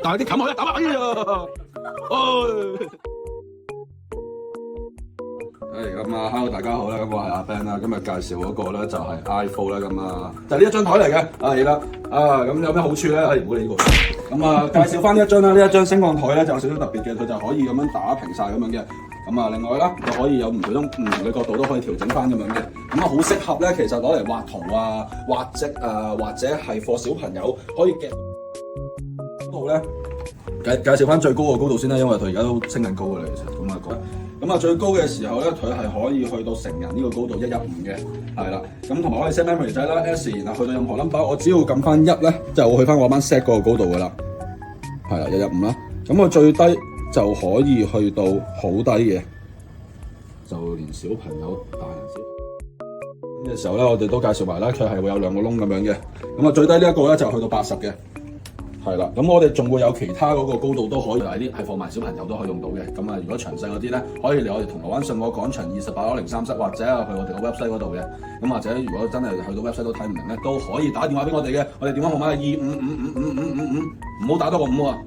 但係啲冚開一打哎呀！咁啊，hello 大家好啦，咁我係阿 Ben 啦，今日介紹嗰個咧就係 iPhone 啦，咁啊就係呢一張台嚟嘅，係啦，咁有咩好處咧？唔好理呢個，咁啊介紹翻呢一張啦，呢一張升降台咧就有少少特別嘅，佢就可以咁樣打平晒咁樣嘅，咁啊另外啦就可以有唔同嘅角度都可以調整翻咁樣嘅，咁啊好適合咧，其實攞嚟畫圖啊、畫則啊，或者係課小朋友可以嘅高度咧，介紹翻最高嘅高度先啦，因為佢而家都升緊高嘅啦，其實咁啊講。咁啊最高嘅時候咧，佢係可以去到成人呢個高度115嘅，係啦。咁同埋可以 set memory 仔啦 ，S 然後去到任何 number， 我只要撳翻1咧，就會去翻我班 set 嗰個高度噶啦，係啦115啦。咁我最低就可以去到好低嘅，就連小朋友、大人小嘅時候咧，我哋都介紹埋啦，佢係會有2個窿咁樣嘅。咁啊最低呢一個咧就去到80嘅。係啦，咁我哋仲會有其他嗰個高度都可以，嗱啲係放埋小朋友都可以用到嘅。咁啊，如果詳細嗰啲咧，可以嚟我哋銅鑼灣信和廣場28-037，或者去我哋個 website 嗰度嘅。咁或者如果真係去到 website 都睇唔明咧，都可以打電話俾我哋嘅。我哋電話號碼係25555555，唔好打多個5啊。